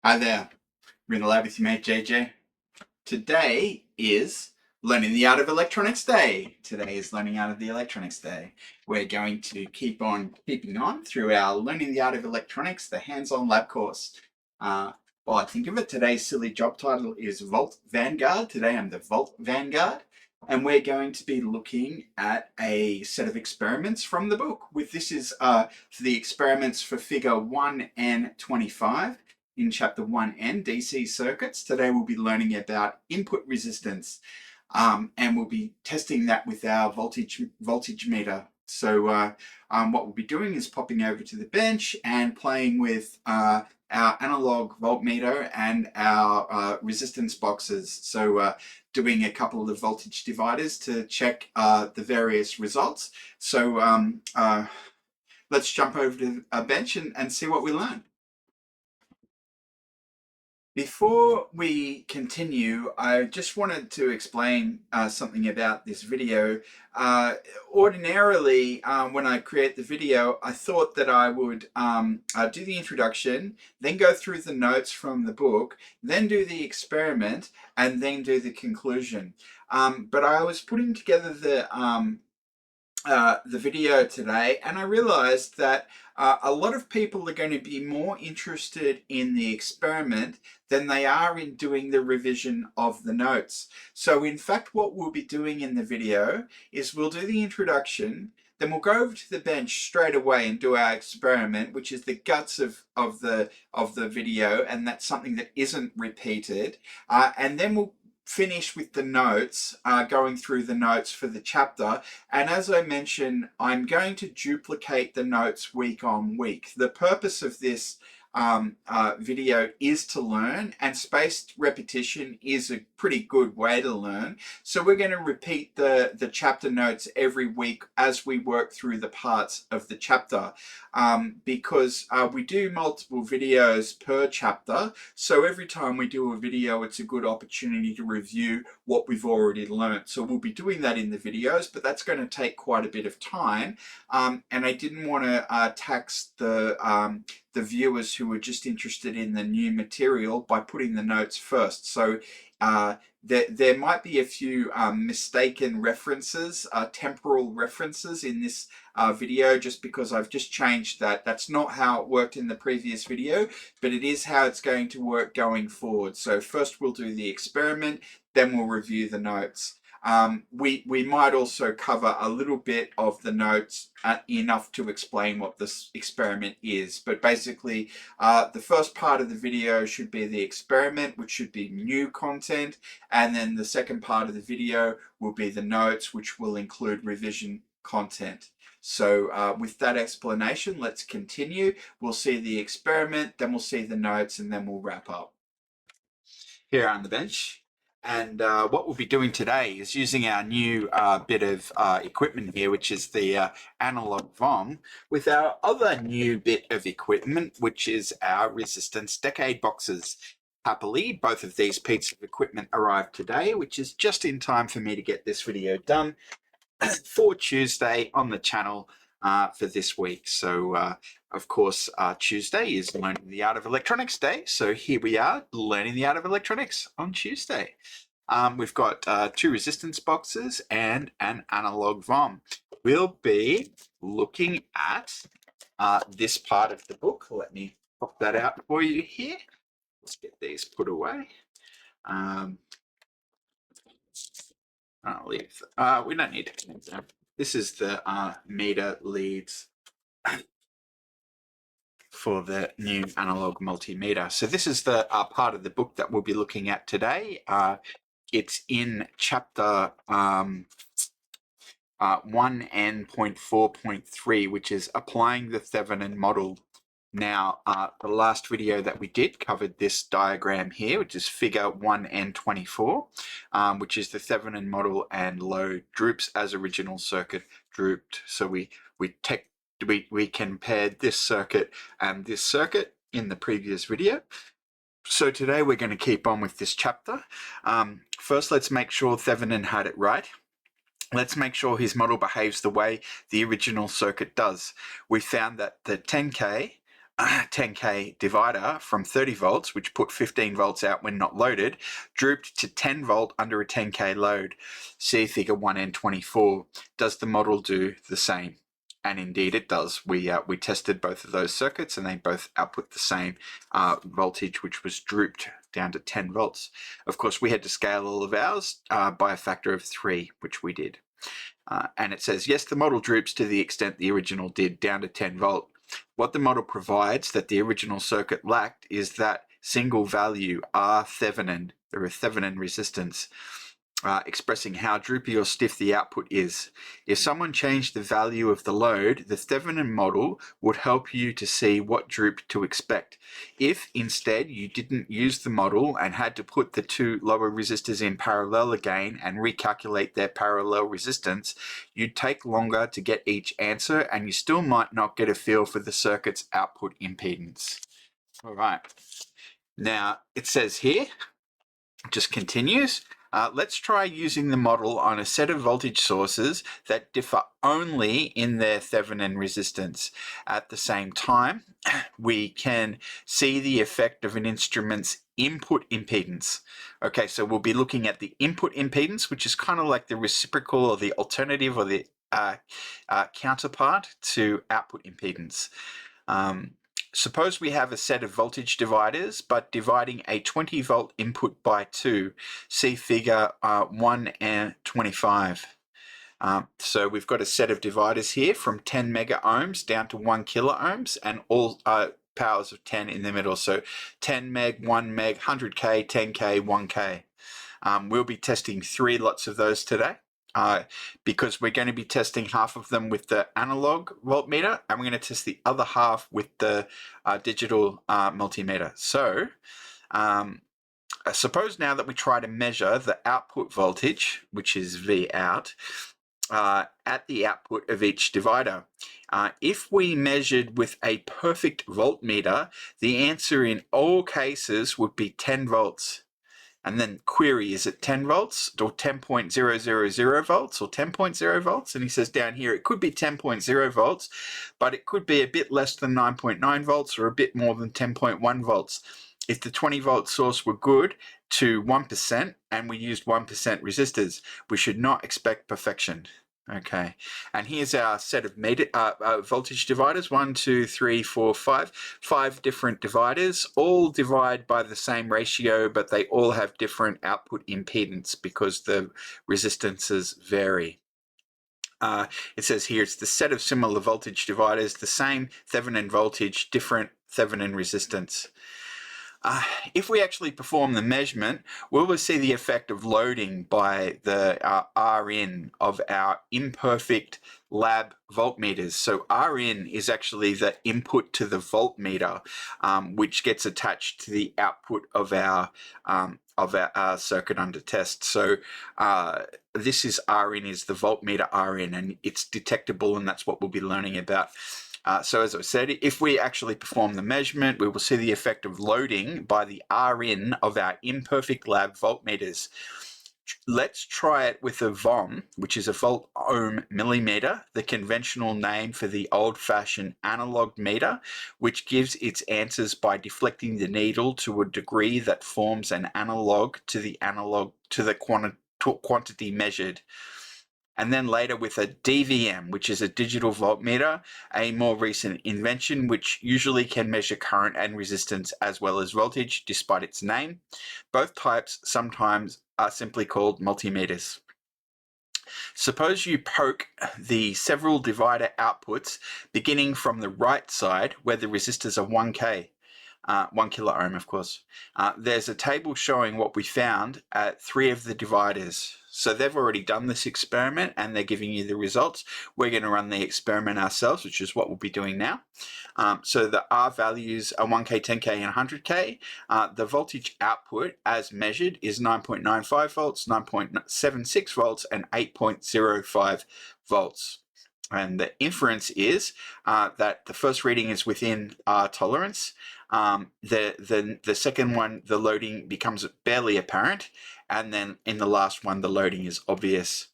Hi there, we're in the lab with your mate JJ. Today is Learning the Art of Electronics Day. Today is Learning Art of the Electronics Day. We're going to keep on keeping on through our Learning the Art of Electronics, the hands-on lab course. Well, I think of it, today's silly job title is Volt Vanguard. Today I'm the Volt Vanguard. And we're going to be looking at a set of experiments from the book. This is for the experiments for Fig-1N.26 in Chapter 1N, DC Circuits. Today we'll be learning about input resistance, and we'll be testing that with our voltage meter. So what we'll be doing is popping over to the bench and playing with our analog voltmeter and our resistance boxes. So doing a couple of the voltage dividers to check the various results. So let's jump over to a bench and see what we learn. Before we continue, I just wanted to explain something about this video. Ordinarily, when I create the video, I thought that I would do the introduction, then go through the notes from the book, then do the experiment, and then do the conclusion. But I was putting together the video today, and I realized that a lot of people are going to be more interested in the experiment than they are in doing the revision of the notes. So in fact, what we'll be doing in the video is we'll do the introduction, then we'll go over to the bench straight away and do our experiment, which is the guts of the video, and that's something that isn't repeated, and then we'll finish with the notes, going through the notes for the chapter. And as I mentioned, I'm going to duplicate the notes week on week. The purpose of this video is to learn, and spaced repetition is a pretty good way to learn. So we're going to repeat the chapter notes every week as we work through the parts of the chapter, because we do multiple videos per chapter. So every time we do a video, it's a good opportunity to review what we've already learned. So we'll be doing that in the videos, but that's going to take quite a bit of time. And I didn't want to tax the viewers who were just interested in the new material by putting the notes first. So there might be a few mistaken references, temporal references in this video, just because I've just changed that. That's not how it worked in the previous video, but it is how it's going to work going forward. So first we'll do the experiment, then we'll review the notes. We might also cover a little bit of the notes, enough to explain what this experiment is. But basically, the first part of the video should be the experiment, which should be new content. And then the second part of the video will be the notes, which will include revision content. So with that explanation, let's continue. We'll see the experiment, then we'll see the notes, and then we'll wrap up. Here on the bench. And what we'll be doing today is using our new bit of equipment here, which is the analog VOM, with our other new bit of equipment, which is our resistance decade boxes. Happily, both of these pieces of equipment arrived today, which is just in time for me to get this video done for Tuesday on the channel for this week. So of course, Tuesday is Learning the Art of Electronics Day. So here we are, learning the art of electronics on Tuesday. We've got 2 resistance boxes and an analog VOM. We'll be looking at this part of the book. Let me pop that out for you here. Let's get these put away. I'll leave. We don't need to connect them. This is the meter leads for the new analog multimeter. So this is the part of the book that we'll be looking at today. It's in chapter 1N.4.3, which is applying the Thevenin model. Now, the last video that we did covered this diagram here, which is figure 1N24, which is the Thevenin model, and load droops as original circuit drooped. So we compared this circuit and this circuit in the previous video. So today we're going to keep on with this chapter. First, let's make sure Thevenin had it right. Let's make sure his model behaves the way the original circuit does. We found that the 10K 10K divider from 30 volts, which put 15 volts out when not loaded, drooped to 10 volt under a 10K load. See figure 1N.24. Does the model do the same? And indeed it does. We tested both of those circuits and they both output the same voltage, which was drooped down to 10 volts. Of course, we had to scale all of ours by a factor of 3, which we did. And it says, yes, the model droops to the extent the original did, down to 10 volt. What the model provides that the original circuit lacked is that single value R Thevenin, or a Thevenin resistance, expressing how droopy or stiff the output is. If someone changed the value of the load, the Thevenin model would help you to see what droop to expect. If instead you didn't use the model and had to put the two lower resistors in parallel again and recalculate their parallel resistance, you'd take longer to get each answer and you still might not get a feel for the circuit's output impedance. All right. Now it says here, just continues, let's try using the model on a set of voltage sources that differ only in their Thevenin resistance. At the same time, we can see the effect of an instrument's input impedance. Okay, so we'll be looking at the input impedance, which is kind of like the reciprocal or the alternative or the counterpart to output impedance. Suppose we have a set of voltage dividers, but dividing a 20 volt input by 2. See figure 1N.25. So we've got a set of dividers here from 10 mega ohms down to 1 kilo ohms and all powers of 10 in the middle. So 10 meg, 1 meg, 100K, 10K, 1K. We'll be testing 3 lots of those today. Because we're going to be testing half of them with the analog voltmeter and we're going to test the other half with the digital multimeter. So suppose now that we try to measure the output voltage, which is V out, at the output of each divider. If we measured with a perfect voltmeter, the answer in all cases would be 10 volts. And then query, is it 10 volts or 10.000 volts or 10.0 volts? And he says down here, it could be 10.0 volts, but it could be a bit less than 9.9 volts or a bit more than 10.1 volts. If the 20 volt source were good to 1% and we used 1% resistors, we should not expect perfection. Okay, and here's our set of voltage dividers, 1, 2, 3, 4, 5. 5 different dividers, all divide by the same ratio, but they all have different output impedance because the resistances vary. It says here it's the set of similar voltage dividers, the same Thevenin voltage, different Thevenin resistance. If we actually perform the measurement, we will see the effect of loading by the Rin of our imperfect lab voltmeters. So Rin is actually the input to the voltmeter, which gets attached to the output of our circuit under test. So this is Rin is the voltmeter Rin, and it's detectable, and that's what we'll be learning about. So as I said, if we actually perform the measurement, we will see the effect of loading by the Rin of our imperfect lab voltmeters. Let's try it with a VOM, which is a volt-ohm millimeter, the conventional name for the old-fashioned analog meter, which gives its answers by deflecting the needle to a degree that forms an analog to the quantity measured. And then later with a DVM, which is a digital voltmeter, a more recent invention which usually can measure current and resistance as well as voltage despite its name. Both types sometimes are simply called multimeters. Suppose you poke the several divider outputs beginning from the right side where the resistors are 1K. 1 kilo ohm, of course. There's a table showing what we found at 3 of the dividers. So they've already done this experiment and they're giving you the results. We're going to run the experiment ourselves, which is what we'll be doing now. So the R values are 1K, 10K, and 100K. The voltage output as measured is 9.95 volts, 9.76 volts, and 8.05 volts. And the inference is that the first reading is within our tolerance. The second one, the loading becomes barely apparent. And then in the last one, the loading is obvious.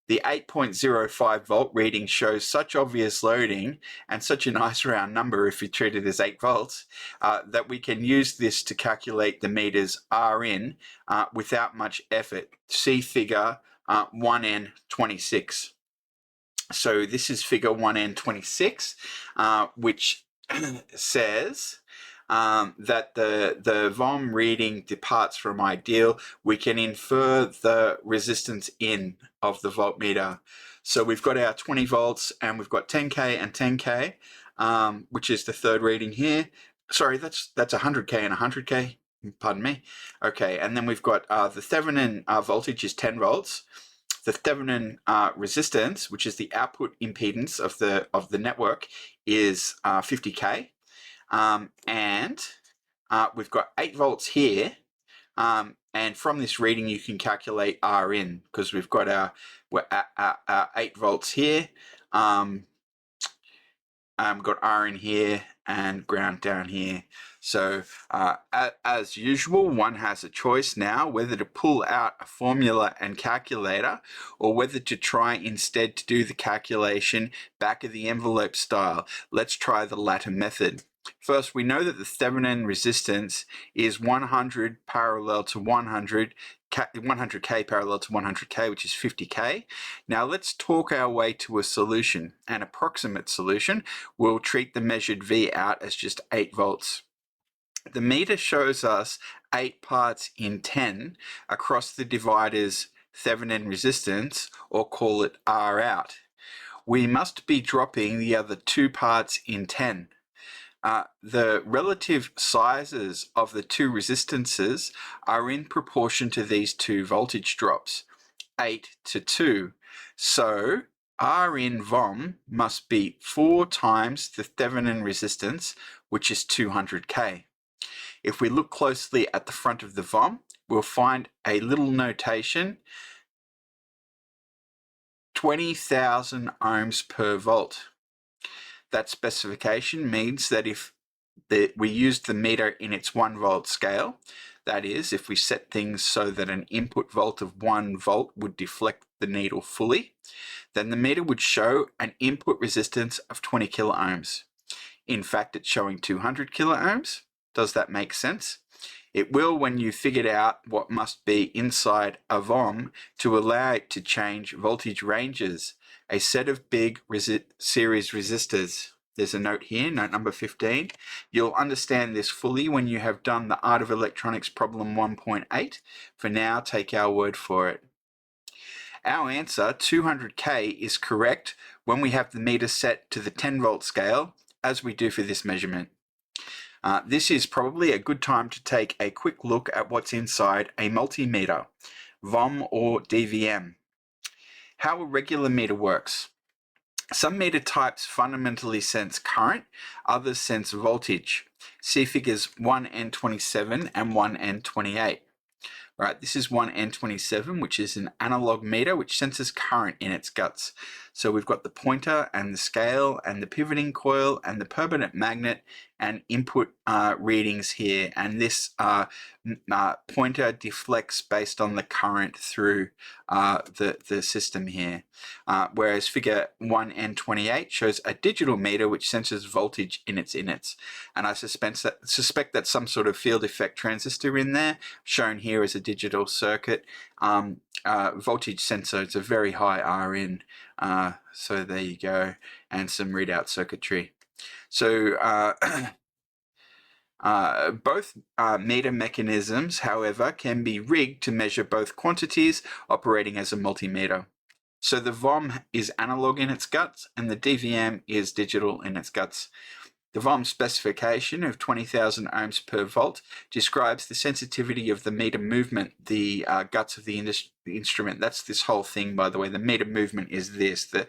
The 8.05 volt reading shows such obvious loading and such a nice round number if you treat it as 8 volts that we can use this to calculate the meter's Rin without much effort. See figure 1N26. So this is figure 1N26, which says that the VOM reading departs from ideal. We can infer the resistance in of the voltmeter. So we've got our 20 volts and we've got 10K and 10K, which is the third reading here. Sorry, that's 100K and 100K, pardon me. Okay, and then we've got the Thevenin voltage is 10 volts. The Thevenin resistance, which is the output impedance of the network, is 50K. And we've got 8 volts here, and from this reading you can calculate Rin because we've got our 8 volts here, got Rin here and ground down here. So as usual, one has a choice now whether to pull out a formula and calculator or whether to try instead to do the calculation back of the envelope style. Let's try the latter method. First, we know that the Thevenin resistance is 100 parallel to 100, 100K parallel to 100K, which is 50K. Now let's talk our way to a solution. An approximate solution. We'll treat the measured V out as just 8 volts. The meter shows us 8 parts in 10 across the divider's Thevenin resistance, or call it Rout. We must be dropping the other 2 parts in 10. The relative sizes of the two resistances are in proportion to these two voltage drops, 8 to 2. So Rin VOM must be 4 times the Thevenin resistance, which is 200K. If we look closely at the front of the VOM, we'll find a little notation, 20,000 ohms per volt. That specification means that if we use the meter in its 1 volt scale, that is, if we set things so that an input volt of 1 volt would deflect the needle fully, then the meter would show an input resistance of 20 kilo ohms. In fact, it's showing 200 kilo ohms. Does that make sense? It will when you figured out what must be inside a VOM to allow it to change voltage ranges. A set of big series resistors. There's a note here, note number 15. You'll understand this fully when you have done the Art of Electronics problem 1.8. For now, take our word for it. Our answer, 200K, is correct when we have the meter set to the 10 volt scale, as we do for this measurement. This is probably a good time to take a quick look at what's inside a multimeter, VOM or DVM. How a regular meter works. Some meter types fundamentally sense current, others sense voltage. See figures 1N27 and 1N28. Right, this is 1N27, which is an analog meter which senses current in its guts. So we've got the pointer and the scale and the pivoting coil and the permanent magnet and input readings here. And this pointer deflects based on the current through the system here. Whereas figure 1N28 shows a digital meter which senses voltage in its innards. And I suspect that some sort of field effect transistor in there, shown here as a digital circuit, voltage sensor. It's a very high Rin. So there you go, and some readout circuitry. So both meter mechanisms, however, can be rigged to measure both quantities operating as a multimeter. So the VOM is analog in its guts and the DVM is digital in its guts. The VOM specification of 20,000 ohms per volt describes the sensitivity of the meter movement, the guts of the instrument. That's this whole thing, by the way. The meter movement is this, the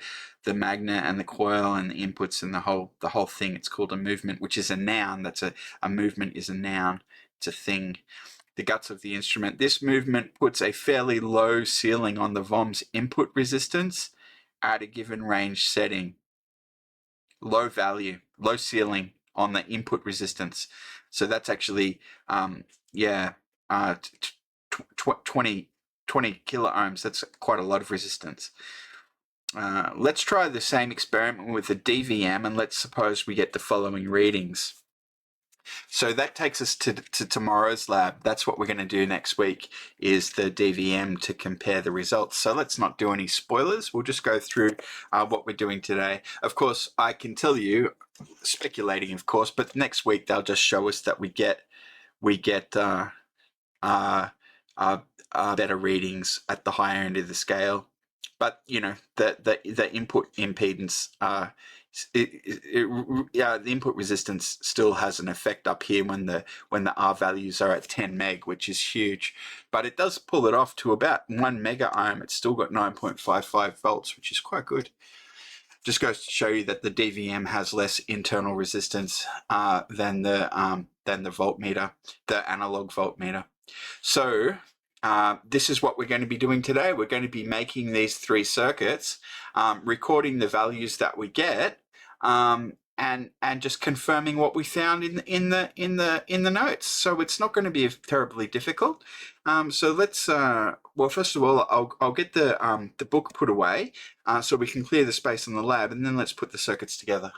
magnet and the coil and the inputs and the whole thing. It's called a movement, which is a noun. That's a movement is a noun. It's a thing. The guts of the instrument. This movement puts a fairly low ceiling on the VOM's input resistance at a given range setting. Low value, low ceiling on the input resistance. So that's actually 20 20 kilo ohms. That's quite a lot of resistance. Let's try the same experiment with the DVM, and let's suppose we get the following readings. So that takes us to tomorrow's lab. That's what we're going to do next week, is the DVM to compare the results. So let's not do any spoilers. We'll just go through what we're doing today. Of course, I can tell you, speculating of course, but next week they'll just show us that we get better readings at the higher end of the scale. But you know, the input impedance, the input resistance still has an effect up here when the R values are at 10 meg, which is huge. But it does pull it off to about 1 mega ohm. It's still got 9.55 volts, which is quite good. Just goes to show you that the DVM has less internal resistance than the voltmeter, the analog voltmeter. So this is what we're going to be doing today. We're going to be making these 3 circuits, recording the values that we get, and just confirming what we found in the notes. So it's not going to be terribly difficult. So let's well, first of all, I'll get the book put away so we can clear the space in the lab, and then let's put the circuits together.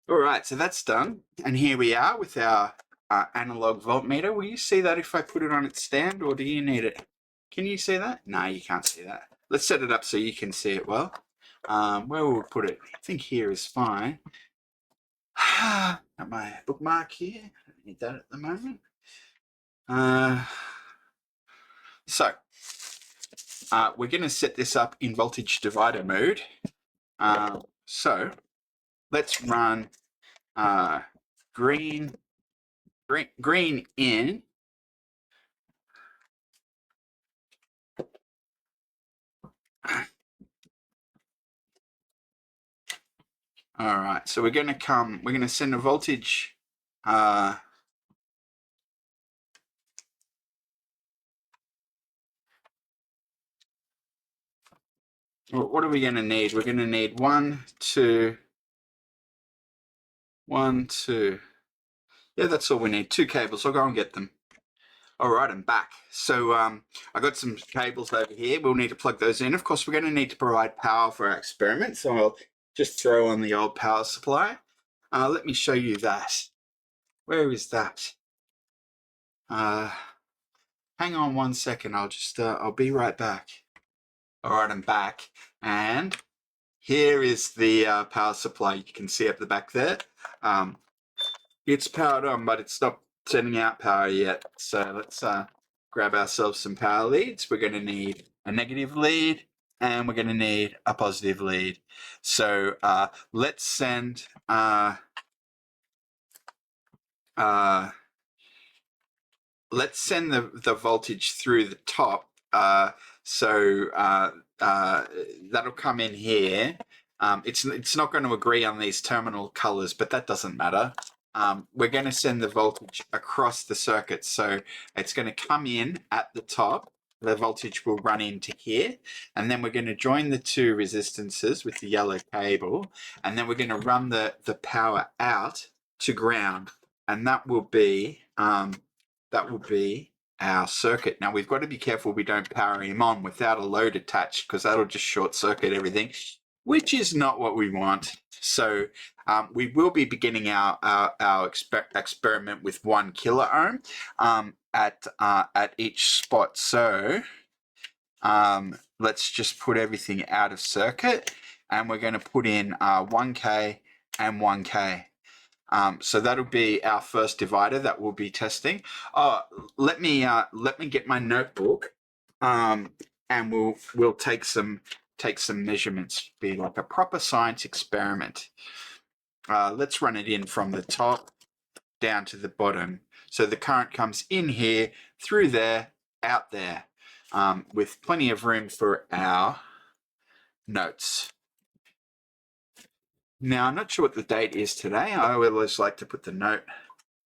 All right, so that's done, and here we are with our analog voltmeter. Will you see that if I put it on its stand, or do you need it? Can you see that? No, you can't see that. Let's set it up so you can see it well. Where will we put it? I think here is fine. Got my bookmark here. I don't need that at the moment. So we're going to set this up in voltage divider mode. So let's run green in. All right, so we're going to send a voltage what are we going to need? We're going to need 1, 2, 1, 2. Yeah, that's all we need. 2 cables. I'll go and get them. All right, I'm back. So I got some cables over here. We'll need to plug those in. Of course, we're going to need to provide power for our experiment, so I'll just throw on the old power supply. Let me show you that. Where is that? Hang on 1 second. I'll be right back. All right, I'm back, and here is the power supply. You can see up the back there. It's powered on, but it's not sending out power yet. So let's grab ourselves some power leads. We're going to need a negative lead, and we're going to need a positive lead. So let's send the voltage through the top. So that'll come in here. It's not going to agree on these terminal colors, but that doesn't matter. We're going to send the voltage across the circuit, so it's going to come in at the top. The voltage will run into here, and then we're going to join the 2 resistances with the yellow cable, and then we're going to run the power out to ground, and that will be our circuit. Now we've got to be careful we don't power him on without a load attached, because that'll just short circuit everything, which is not what we want. So we will be beginning our experiment with 1 kilo ohm at each spot. So let's just put everything out of circuit, and we're going to put in 1K and 1K. So that'll be our first divider that we'll be testing. Let me get my notebook, and we'll take some measurements. Be like a proper science experiment. Let's run it in from the top down to the bottom. So the current comes in here, through there, out there, with plenty of room for our notes. Now, I'm not sure what the date is today. I always like to put the note.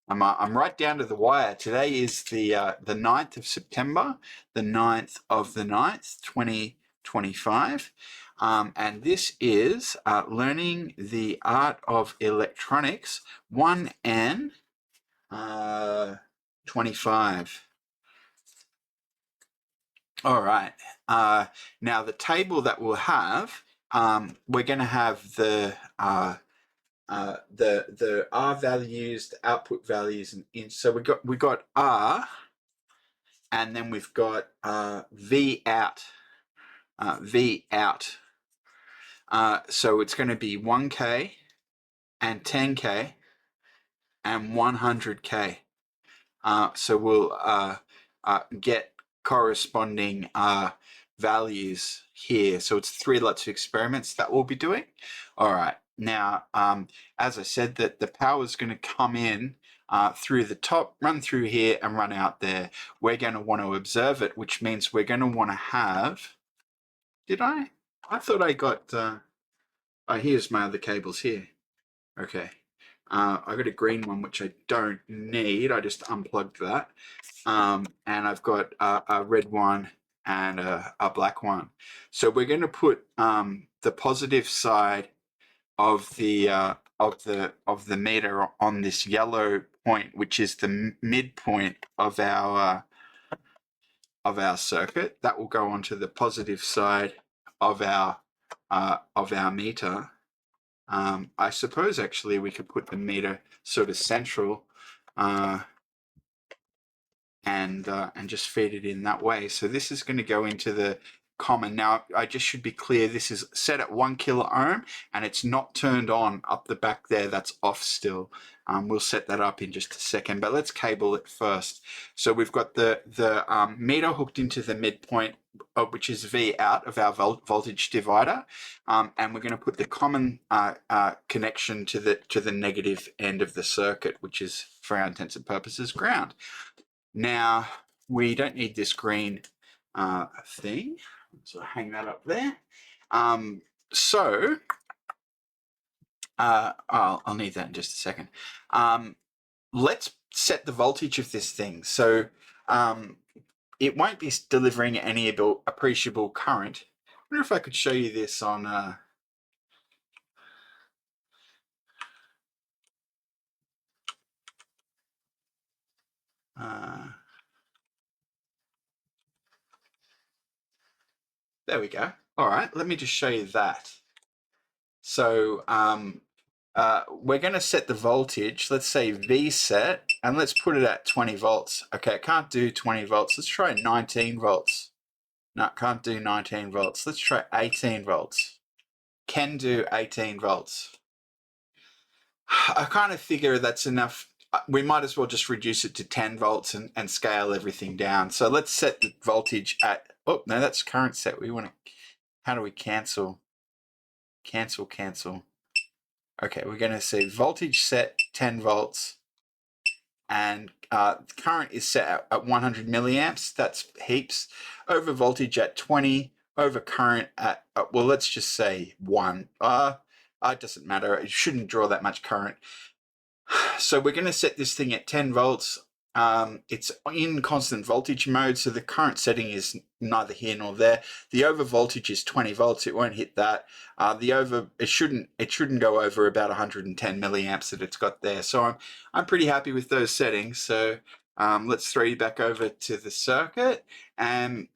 I'm right down to the wire. Today is the 9th of September, the 9th of the 9th, 2025. And this is Learning the Art of Electronics 1N 25. All right. Now the table that we'll have, we're going to have the R values, the output values, and in. So we got R, and then we've got V out, V out. So it's going to be 1K and 10K and 100K. So we'll get corresponding values here. So it's 3 lots of experiments that we'll be doing. All right. Now, as I said, that the power is going to come in through the top, run through here, and run out there. We're going to want to observe it, which means we're going to want to have. Did I? I thought I got. Oh, here's my other cables here. Okay. I got a green one, which I don't need. I just unplugged that. And I've got a red one and a black one. So we're going to put the positive side of the meter on this yellow point, which is the midpoint of our circuit. That will go onto the positive side of our meter. I suppose actually we could put the meter sort of central and just feed it in that way. So this is going to go into the common. Now I just should be clear, this is set at 1 kilo ohm and it's not turned on up the back there, that's off still. We'll set that up in just a second, but let's cable it first. So we've got the meter hooked into the midpoint, which is V out of our voltage divider, and we're going to put the common connection to the negative end of the circuit, which is, for our intents and purposes, ground. Now we don't need this green thing, so hang that up there. I'll need that in just a second. Let's set the voltage of this thing. So it won't be delivering any appreciable current. I wonder if I could show you this on there we go. All right, let me just show you that. So we're going to set the voltage, let's say V set, and let's put it at 20 volts. Okay, I can't do 20 volts. Let's try 19 volts. No, can't do 19 volts. Let's try 18 volts. Can do 18 volts. I kind of figure that's enough. We might as well just reduce it to 10 volts and scale everything down. So let's set the voltage at, oh, no, that's current set. We want to, how do we cancel? Cancel. Okay, we're going to say voltage set 10 volts and current is set at 100 milliamps. That's heaps. Over voltage at 20, over current at, well, let's just say 1. It doesn't matter. It shouldn't draw that much current. So we're going to set this thing at 10 volts. It's in constant voltage mode, so the current setting is neither here nor there. The over voltage is 20 volts. It won't hit that. It shouldn't go over about 110 milliamps that it's got there. So I'm pretty happy with those settings. So let's throw you back over to the circuit, and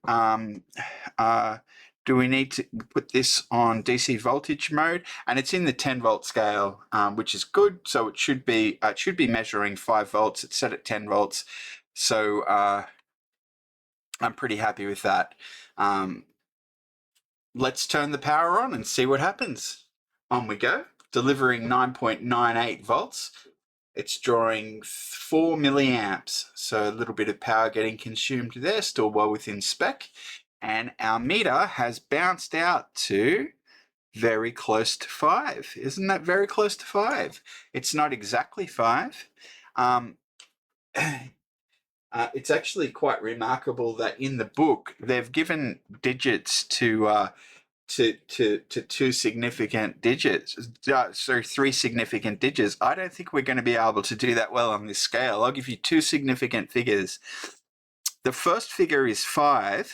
do we need to put this on DC voltage mode? And it's in the 10 volt scale, which is good. So it should be measuring 5 volts. It's set at 10 volts. So I'm pretty happy with that. Let's turn the power on and see what happens. On we go, delivering 9.98 volts. It's drawing 4 milliamps. So a little bit of power getting consumed there, still well within spec. And our meter has bounced out to very close to 5. Isn't that very close to 5? It's not exactly 5. It's actually quite remarkable that in the book they've given digits to 2 significant digits, so 3 significant digits. I don't think we're going to be able to do that well on this scale. I'll give you 2 significant figures. The first figure is 5.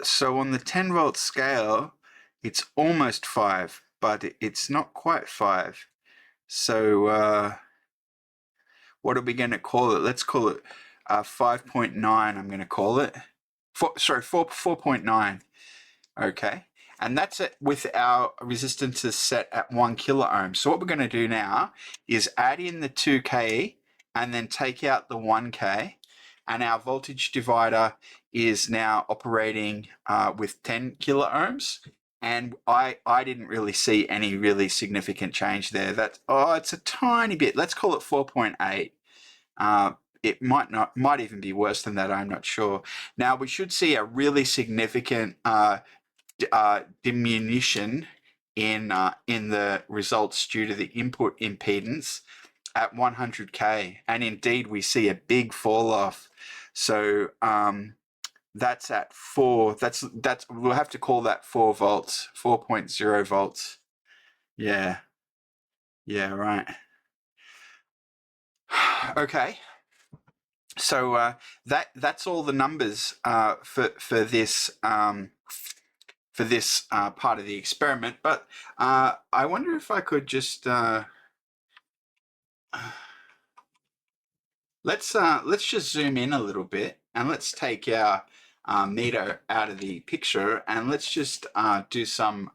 So on the 10 volt scale, it's almost 5, but it's not quite 5. So what are we going to call it? Let's call it 5.9. I'm going to call it. 4.9. Okay. And that's it with our resistances set at 1 kilo ohm. So what we're going to do now is add in the 2K and then take out the 1K. And our voltage divider is now operating with 10 kilo ohms. And I didn't really see any really significant change there. It's a tiny bit. Let's call it 4.8. It might even be worse than that. I'm not sure. Now we should see a really significant diminution in the results due to the input impedance at 100K, and indeed we see a big fall off. So that's at 4. That's we'll have to call that 4 volts, 4.0 volts. Yeah, right. Okay. So that's all the numbers for this part of the experiment. But I wonder if I could just let's just zoom in a little bit, and let's take our meter out of the picture, and let's just do some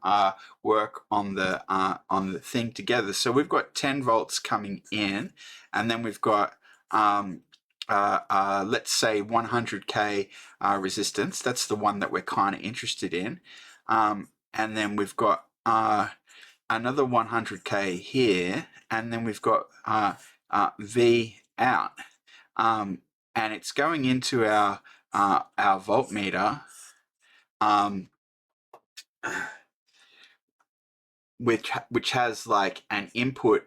work on the thing together. So we've got 10 volts coming in, and then we've got let's say 100K resistance. That's the one that we're kind of interested in. And then we've got another 100K here, and then we've got V out. And it's going into our voltmeter, which has like an input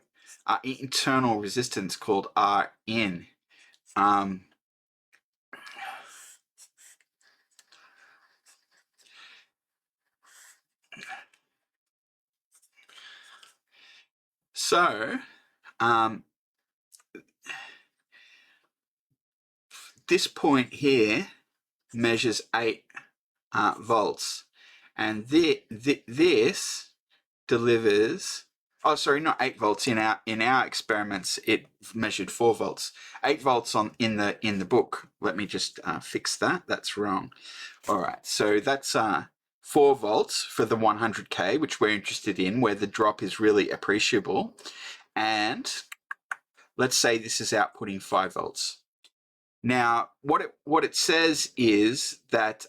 internal resistance called Rin. So this point here measures 8 volts, and this delivers, oh sorry, not 8 volts. In our experiments it measured 4 volts. 8 volts in the book. Let me just fix that. That's wrong. All right, so that's 4 volts for the 100K, which we're interested in, where the drop is really appreciable. And let's say this is outputting 5 volts. Now, what it says is that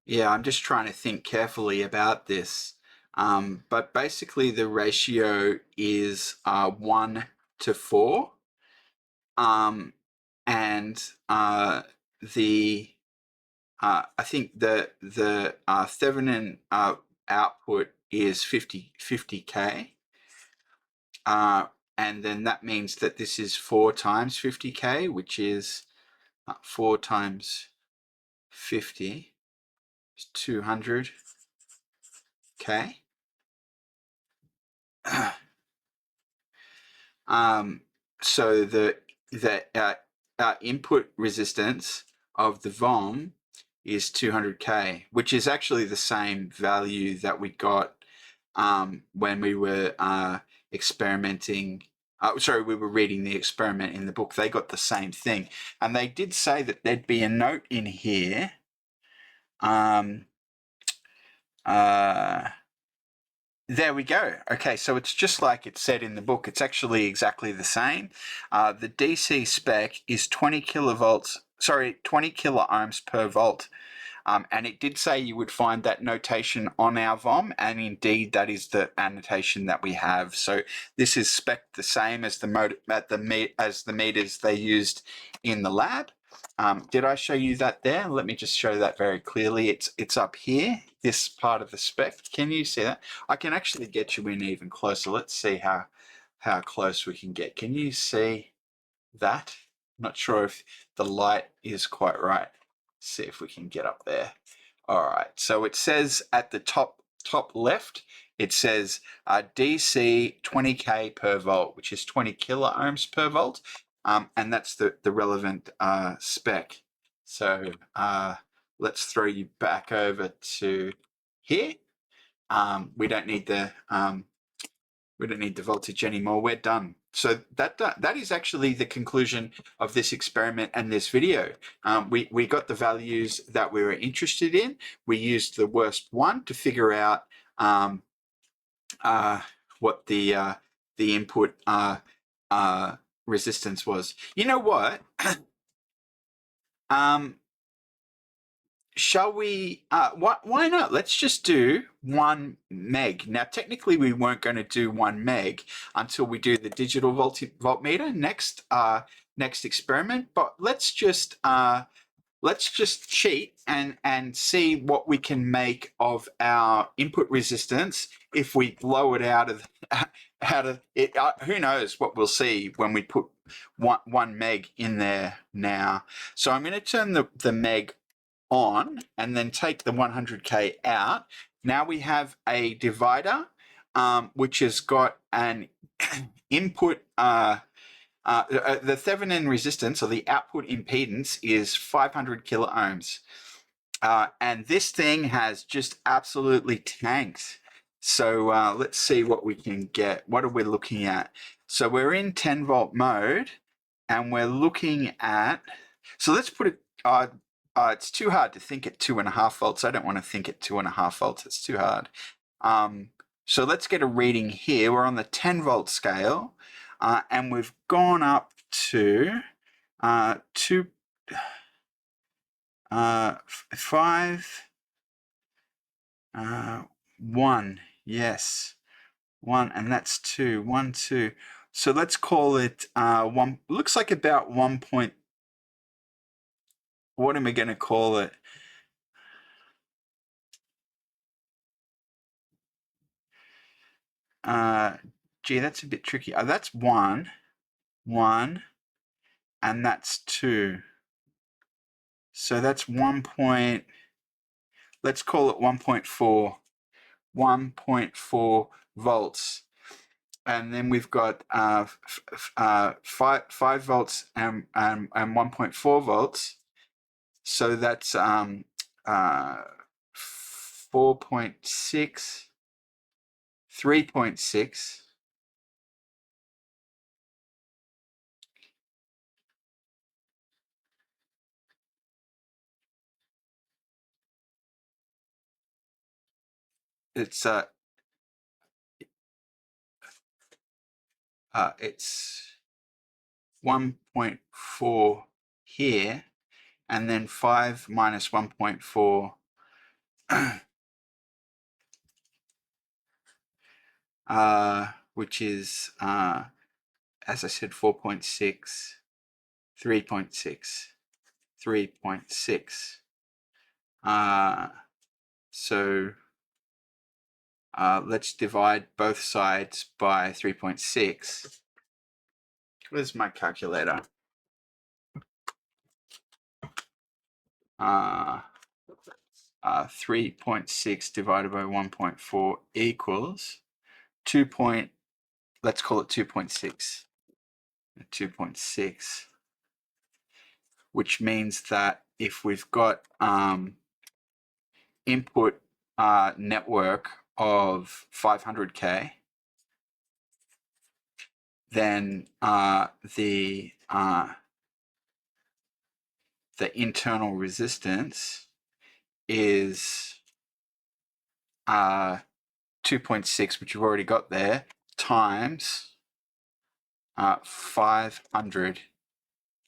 yeah, I'm just trying to think carefully about this. But basically the ratio is 1 to 4. And I think the Thevenin output is 50K. And then that means that this is 4 times 50K, which is 4 times 50 is 200K. So the input resistance of the VOM is 200K, which is actually the same value that we got when we were experimenting. We were reading the experiment in the book. They got the same thing, and they did say that there'd be a note in here. There we go. Okay, so it's just like it said in the book. It's actually exactly the same. The DC spec is 20 kilo ohms per volt. And it did say you would find that notation on our VOM, and indeed that is the annotation that we have. So this is spec the same as the meters they used in the lab. Did I show you that there? Let me just show that very clearly. It's up here, this part of the spec. Can you see that? I can actually get you in even closer. Let's see how how close we can get. Can you see that? I'm not sure if the light is quite right. See if we can get up there. All right, so it says at the top left, it says DC 20K per volt, which is 20 kilo ohms per volt, and that's the relevant spec. So let's throw you back over to here. We don't need the voltage anymore. We're done. So that is actually the conclusion of this experiment and this video. We got the values that we were interested in. We used the worst one to figure out what the input resistance was. You know what? Shall we, why not? Let's just do 1 meg. Now, technically, we weren't going to do 1 meg until we do the digital voltmeter next experiment, but let's just cheat and see what we can make of our input resistance if we blow it out of it. Who knows what we'll see when we put 1 meg in there now. So I'm going to turn the meg on and then take the 100K out. Now we have a divider which has got an input, the Thevenin resistance, or the output impedance, is 500 kilo ohms. And this thing has just absolutely tanked. So let's see what we can get. What are we looking at? So we're in 10 volt mode and we're looking at, so let's put it, it's too hard to think at 2.5 volts. I don't want to think at 2.5 volts. It's too hard. So let's get a reading here. We're on the 10 volt scale, and we've gone up to 1. Yes, 1, and that's 2. 1, 2. So let's call it 1. Looks like about 1 point. What am we going to call it? Gee, that's a bit tricky. That's 1, and that's 2. So that's 1 point, let's call it 1.4, 1.4 volts. And then we've got 5 volts and 1.4 volts. So that's 4.6, 3.6. It's 1.4 here, and then 5 minus 1.4 which is, as I said, 4.6, 3.6, 3.6. So let's divide both sides by 3.6. Where's my calculator? 3.6 divided by 1.4 equals 2. Let's call it 2.6. 2.6, which means that if we've got input network of 500K, then the internal resistance is 2.6, which you've already got there, times 500,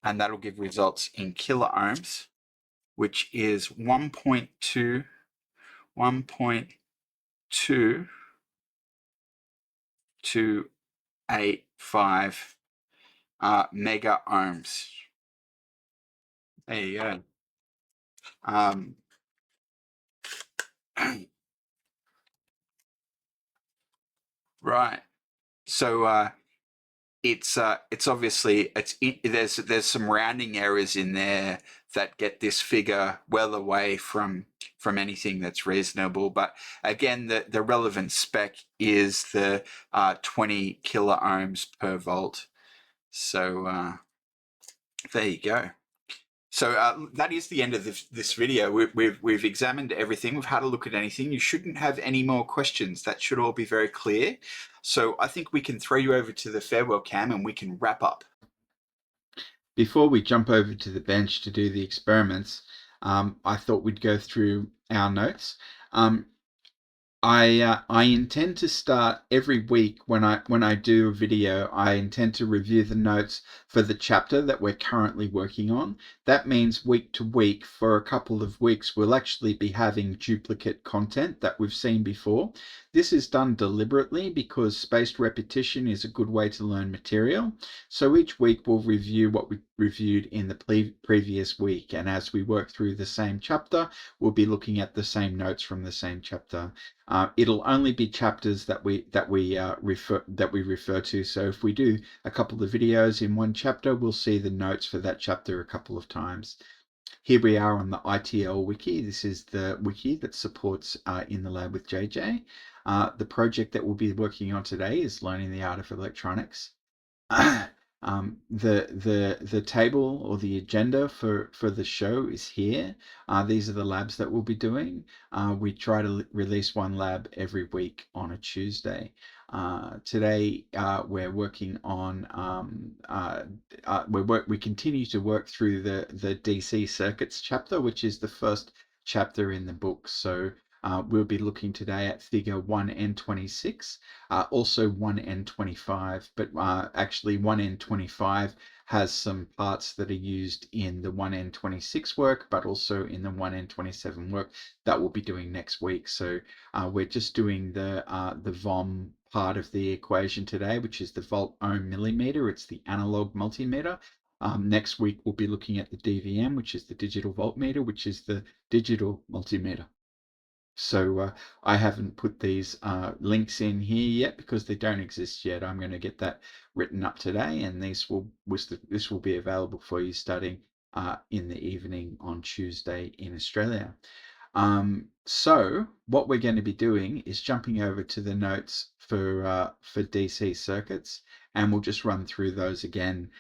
and that'll give results in kilo ohms, which is 1.2 285 mega ohms. There you go. Right. So it's obviously there's some rounding errors in there that get this figure well away from anything that's reasonable. But again, the relevant spec is the 20 kilo ohms per volt. So there you go. So that is the end of this video. We've examined everything. We've had a look at anything. You shouldn't have any more questions. That should all be very clear. So I think we can throw you over to the farewell cam and we can wrap up. Before we jump over to the bench to do the experiments, I thought we'd go through our notes. I intend to start every week when I do a video. I intend to review the notes for the chapter that we're currently working on. That means week to week for a couple of weeks we'll actually be having duplicate content that we've seen before. This is done deliberately because spaced repetition is a good way to learn material. So each week we'll review what we reviewed in the previous week, and as we work through the same chapter, we'll be looking at the same notes from the same chapter. It'll only be chapters that we refer to. So if we do a couple of videos in one chapter, we'll see the notes for that chapter a couple of times. Here we are on the ITL wiki. This is the wiki that supports In the Lab with JJ. The project that we'll be working on today is Learning the Art of Electronics. The table or the agenda for the show is here. These are the labs that we'll be doing. We try to release one lab every week on a Tuesday. Today we're working on we continue to work through the DC circuits chapter, which is the first chapter in the book. So we'll be looking today at Fig-1N.26, also 1N25, but actually 1N25 has some parts that are used in the 1N26 work, but also in the 1N27 work that we'll be doing next week. So we're just doing the VOM part of the equation today, which is the volt-ohm millimeter. It's the analog multimeter. Next week we'll be looking at the DVM, which is the digital voltmeter, which is the digital multimeter. So I haven't put these links in here yet because they don't exist yet. I'm going to get that written up today, and this will be available for you starting in the evening on Tuesday in Australia. So what we're going to be doing is jumping over to the notes for DC circuits, and we'll just run through those again.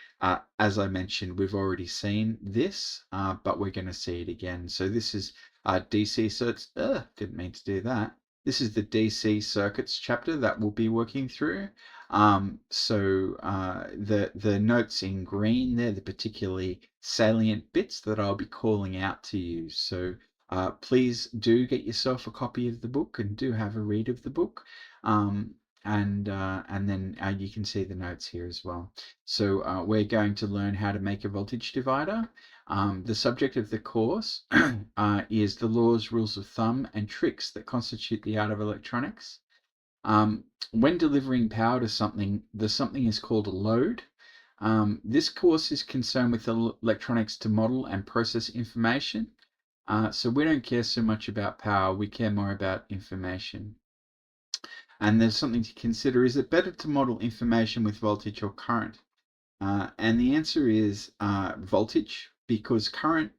As I mentioned, we've already seen this, but we're going to see it again. So this is DC circuits. Didn't mean to do that. This is the DC circuits chapter that we'll be working through. The notes in green, they're the particularly salient bits that I'll be calling out to you. So please do get yourself a copy of the book and do have a read of the book. And then you can see the notes here as well. So we're going to learn how to make a voltage divider. The subject of the course is the laws, rules of thumb, and tricks that constitute the art of electronics. When delivering power to something, the something is called a load. This course is concerned with electronics to model and process information. So we don't care so much about power, we care more about information. And there's something to consider: is it better to model information with voltage or current? And the answer is voltage, because current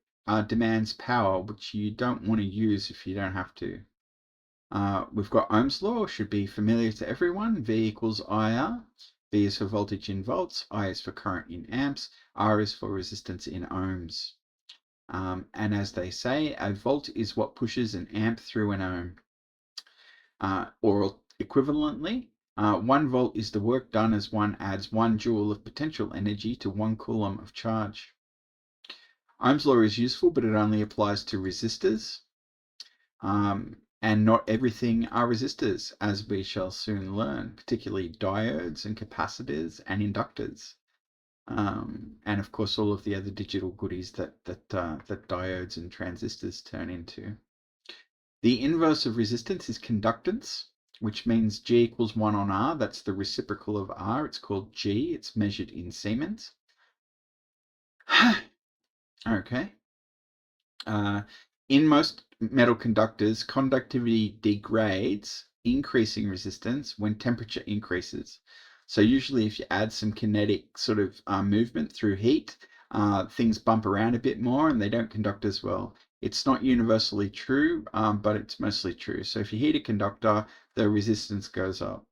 demands power, which you don't want to use if you don't have to. We've got Ohm's law, should be familiar to everyone. V equals IR. V is for voltage in volts, I is for current in amps, R is for resistance in ohms. And as they say, a volt is what pushes an amp through an ohm. Or equivalently, 1 volt is the work done as one adds 1 joule of potential energy to 1 coulomb of charge. Ohm's law is useful, but it only applies to resistors. And not everything are resistors, as we shall soon learn, particularly diodes and capacitors and inductors. And of course, all of the other digital goodies that diodes and transistors turn into. The inverse of resistance is conductance, which means G equals 1 on R. That's the reciprocal of R. It's called G. It's measured in Siemens. Okay. In most metal conductors, conductivity degrades, increasing resistance when temperature increases. So usually if you add some kinetic sort of movement through heat, things bump around a bit more and they don't conduct as well. It's not universally true, but it's mostly true. So if you heat a conductor, the resistance goes up.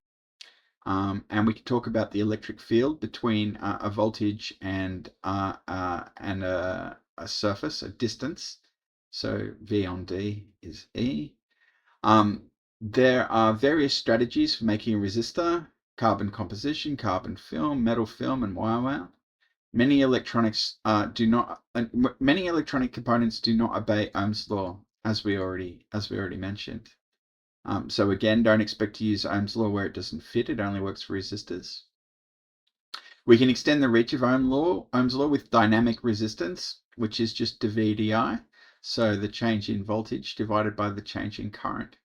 And we can talk about the electric field between a voltage and a surface, a distance. So V on D is E. There are various strategies for making a resistor: carbon composition, carbon film, metal film, and wire mount. Many electronics many electronic components do not obey Ohm's law, as we already mentioned. So again, don't expect to use Ohm's law where it doesn't fit. It only works for resistors. We can extend the reach of Ohm's law with dynamic resistance, which is just dVdI. So the change in voltage divided by the change in current.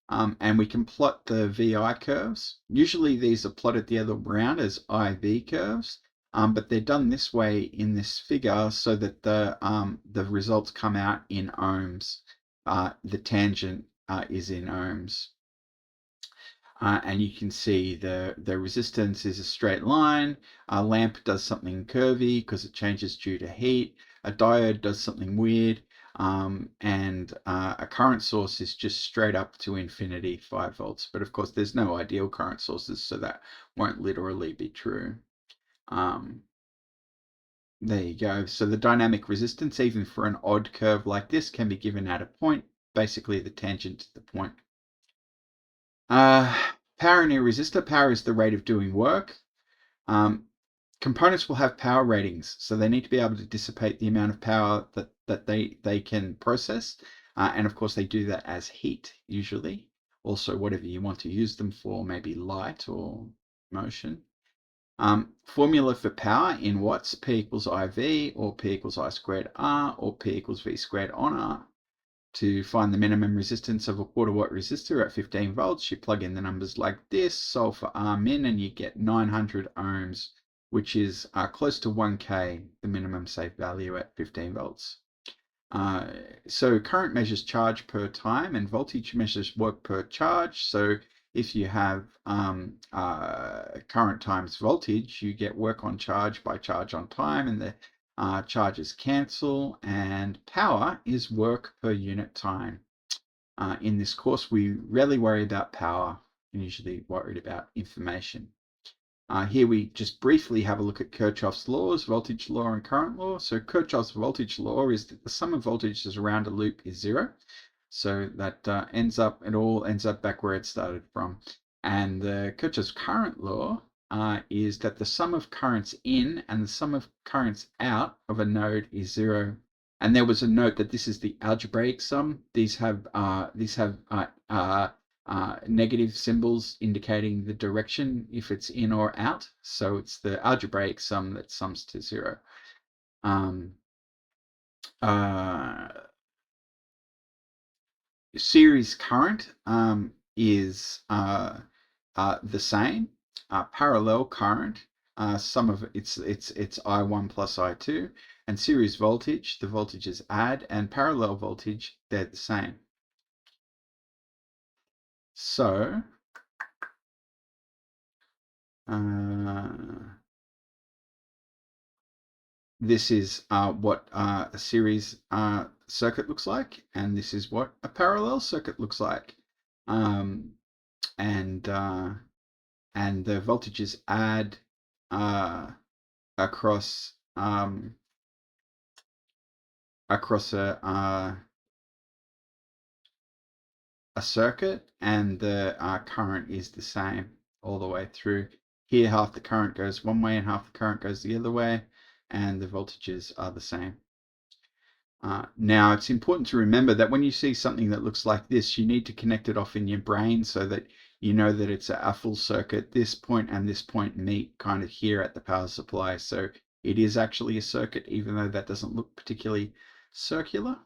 And we can plot the VI curves. Usually these are plotted the other way around as IV curves, but they're done this way in this figure so that the results come out in ohms. The tangent is in ohms. And you can see the resistance is a straight line. A lamp does something curvy because it changes due to heat. A diode does something weird. And a current source is just straight up to infinity, 5 volts. But of course, there's no ideal current sources, so that won't literally be true. There you go. So the dynamic resistance, even for an odd curve like this, can be given at a point, basically the tangent to the point. Power in a resistor. Power is the rate of doing work. Components will have power ratings, so they need to be able to dissipate the amount of power that they can process. And of course, they do that as heat, usually. Also, whatever you want to use them for, maybe light or motion. Formula for power in watts: P equals IV, or P equals I squared R, or P equals V squared on R. To find the minimum resistance of a quarter watt resistor at 15 volts, you plug in the numbers like this, solve for R min, and you get 900 ohms, which is close to 1K, the minimum safe value at 15 volts. So current measures charge per time, and voltage measures work per charge. So if you have current times voltage, you get work on charge by charge on time, and the charges cancel, and power is work per unit time. In this course, we rarely worry about power, we're usually worried about information. Here we just briefly have a look at Kirchhoff's laws, voltage law and current law. So Kirchhoff's voltage law is that the sum of voltages around a loop is 0. So that it all ends up back where it started from. And Kirchhoff's current law is that the sum of currents in and the sum of currents out of a node is 0. And there was a note that this is the algebraic sum. These have negative symbols indicating the direction if it's in or out. So it's the algebraic sum that sums to 0. Series current is the same. Parallel current, sum of it's I1 plus I2, and series voltage, the voltages add, and parallel voltage, they're the same. So this is what a series circuit looks like, and this is what a parallel circuit looks like. And the voltages add across a circuit, and the current is the same all the way through. Here, half the current goes one way and half the current goes the other way, and the voltages are the same. Now, it's important to remember that when you see something that looks like this, you need to connect it off in your brain so that you know that it's a full circuit. This point and this point meet kind of here at the power supply. So it is actually a circuit, even though that doesn't look particularly circular.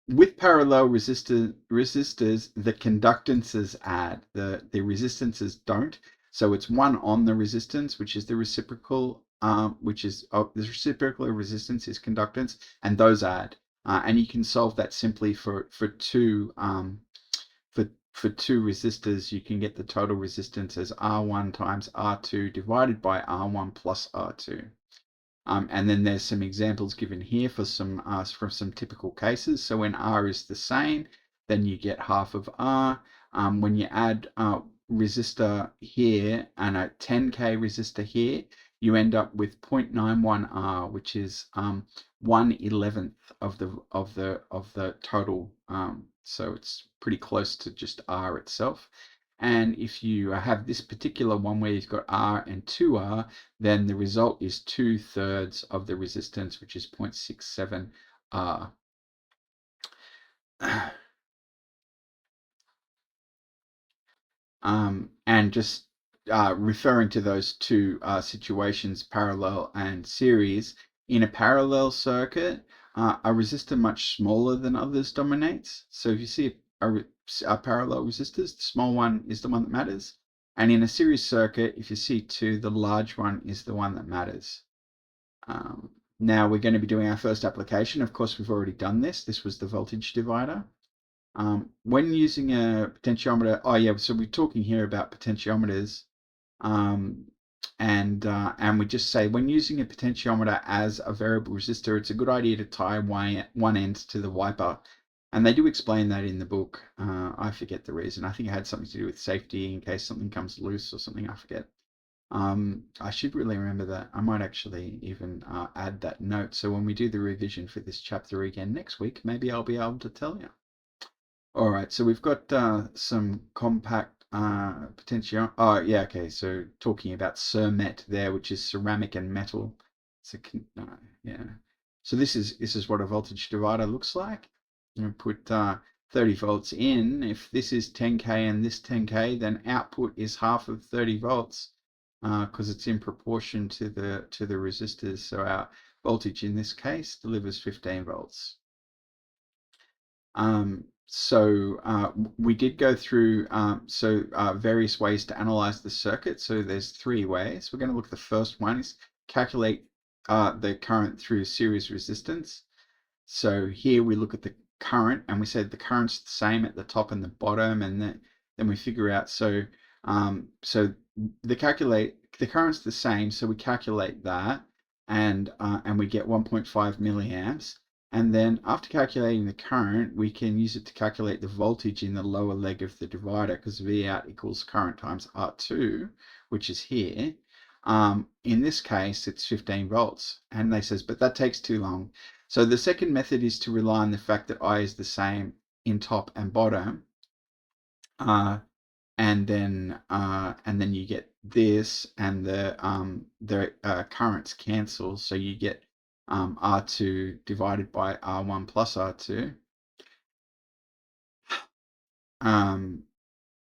With parallel resistors, the conductances add, the resistances don't. So it's 1 on the resistance, which is the reciprocal, the reciprocal resistance is conductance, and those add. And you can solve that simply for two for two resistors, you can get the total resistance as R1 times R2 divided by R1 plus R2. And then there's some examples given here for some from some typical cases. So when R is the same, then you get half of R. When you add resistor here and a 10K resistor here, you end up with 0.91 R, which is 1/11 of the total. So it's pretty close to just R itself. And if you have this particular one where you've got R and 2R, then the result is 2/3 of the resistance, which is 0.67 R. And just referring to those two situations, parallel and series, in a parallel circuit, a resistor much smaller than others dominates. So if you see a parallel resistors, the small one is the one that matters. And in a series circuit, if you see two, the large one is the one that matters. Now we're going to be doing our first application. Of course, we've already done this. This was the voltage divider. When using a potentiometer, oh yeah, so we're talking here about potentiometers, and we just say when using a potentiometer as a variable resistor, it's a good idea to tie one end to the wiper. And they do explain that in the book. I forget the reason. I think it had something to do with safety in case something comes loose or something. I forget. I should really remember that. I might actually even add that note. So when we do the revision for this chapter again next week, maybe I'll be able to tell you. All right, so we've got some compact potential. Oh, yeah, okay. So talking about CERMET there, which is ceramic and metal. So yeah. So this is what a voltage divider looks like. You put 30 volts in. If this is 10K and this 10K, then output is half of 30 volts because it's in proportion to the resistors. So our voltage in this case delivers 15 volts. We did go through various ways to analyze the circuit. So there's three ways. We're going to look at the first one is calculate the current through series resistance. So here we look at the current and we said the current's the same at the top and the bottom, and then we figure out so the current's the same, so we calculate that and we get 1.5 milliamps. And then after calculating the current, we can use it to calculate the voltage in the lower leg of the divider, because V out equals current times R2, which is here. In this case, it's 15 volts. And they says, but that takes too long. So the second method is to rely on the fact that I is the same in top and bottom. And then you get this, and the currents cancel, so you get R2 divided by R1 plus R2,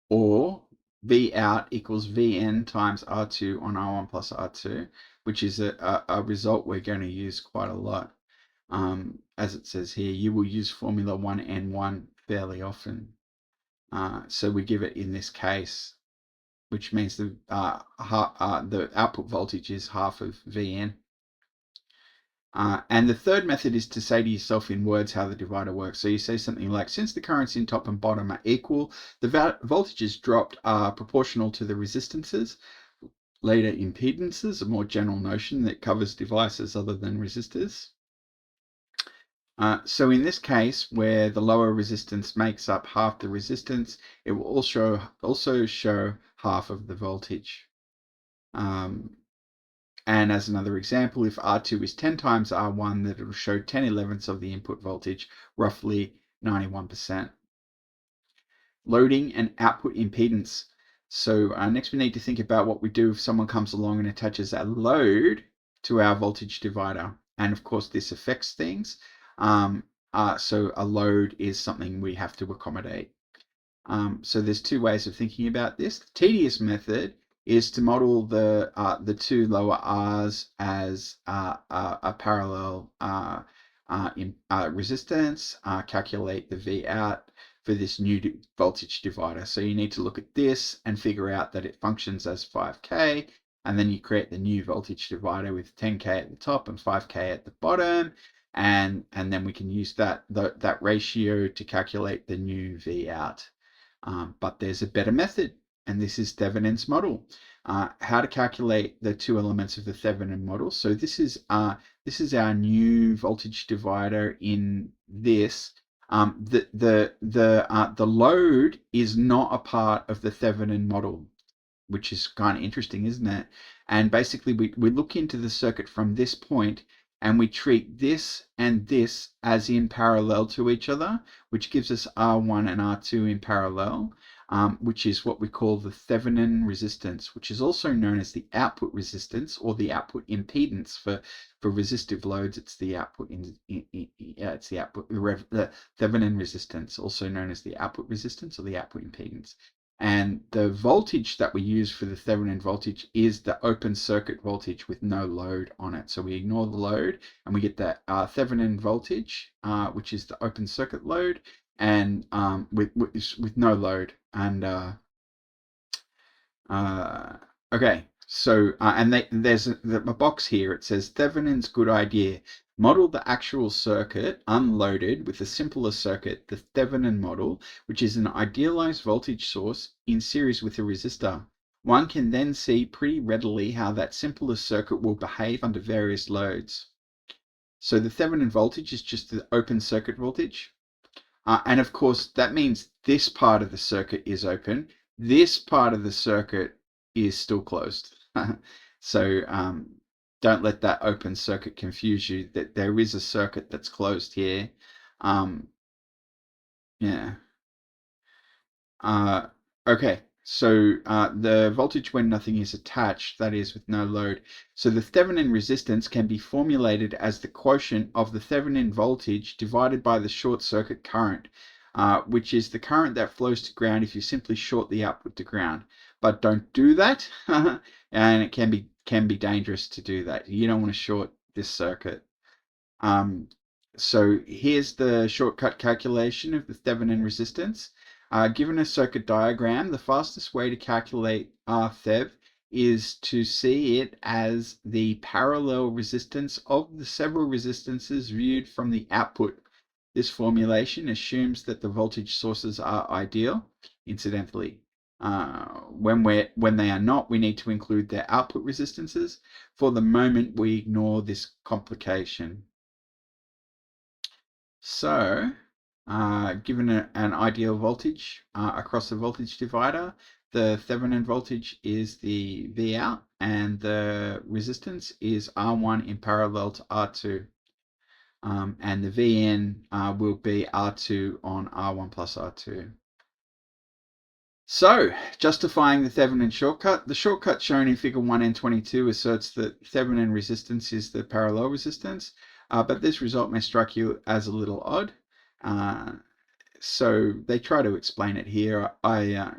or V out equals Vn times R2 on R1 plus R2, which is a result we're going to use quite a lot. As it says here, you will use formula 1N1 fairly often. So we give it in this case, which means the output voltage is half of Vn. And the third method is to say to yourself in words how the divider works. So you say something like, since the currents in top and bottom are equal, the voltages dropped are proportional to the resistances. Later, impedances, a more general notion that covers devices other than resistors. So in this case, where the lower resistance makes up half the resistance, it will also show half of the voltage. And as another example, if R2 is 10 times R1, that it will show 10/11ths of the input voltage, roughly 91%. Loading and output impedance. So next we need to think about what we do if someone comes along and attaches a load to our voltage divider. And of course, this affects things. So a load is something we have to accommodate. So there's two ways of thinking about this. The tedious method is to model the two lower R's as a parallel resistance, calculate the V out for this new voltage divider. So you need to look at this and figure out that it functions as 5K, and then you create the new voltage divider with 10K at the top and 5K at the bottom, and then we can use that ratio to calculate the new V out. But there's a better method, and this is Thevenin's model. How to calculate the two elements of the Thevenin model. So this is our new voltage divider in this. The load is not a part of the Thevenin model, which is kind of interesting, isn't it? And basically, we look into the circuit from this point, and we treat this and this as in parallel to each other, which gives us R1 and R2 in parallel, which is what we call the Thevenin resistance, which is also known as the output resistance or the output impedance. For resistive loads, it's the the Thevenin resistance, also known as the output resistance or the output impedance. And the voltage that we use for the Thevenin voltage is the open circuit voltage with no load on it. So we ignore the load and we get that Thevenin voltage, which is the open circuit load, and with no load. And okay, so there's a box here. It says Thevenin's good idea. Model the actual circuit unloaded with a simpler circuit, the Thevenin model, which is an idealized voltage source in series with a resistor. One can then see pretty readily how that simpler circuit will behave under various loads. So the Thevenin voltage is just the open circuit voltage. And of course, that means this part of the circuit is open. This part of the circuit is still closed. So don't let that open circuit confuse you, that there is a circuit that's closed here. Yeah. Okay, so the voltage when nothing is attached, that is with no load. So the Thevenin resistance can be formulated as the quotient of the Thevenin voltage divided by the short circuit current, which is the current that flows to ground if you simply short the output to ground. But don't do that, and it can be dangerous to do that. You don't want to short this circuit. So here's the shortcut calculation of the Thevenin resistance. Given a circuit diagram, the fastest way to calculate Rthev is to see it as the parallel resistance of the several resistances viewed from the output. This formulation assumes that the voltage sources are ideal. Incidentally, when they are not, we need to include their output resistances. For the moment, we ignore this complication. So, given an ideal voltage across the voltage divider, the Thevenin voltage is the Vout, and the resistance is R1 in parallel to R2. And the Vn will be R2 on R1 plus R2. So, justifying the Thevenin shortcut, the shortcut shown in Fig-1N.26 asserts that Thevenin resistance is the parallel resistance, but this result may strike you as a little odd. So they try to explain it here. I,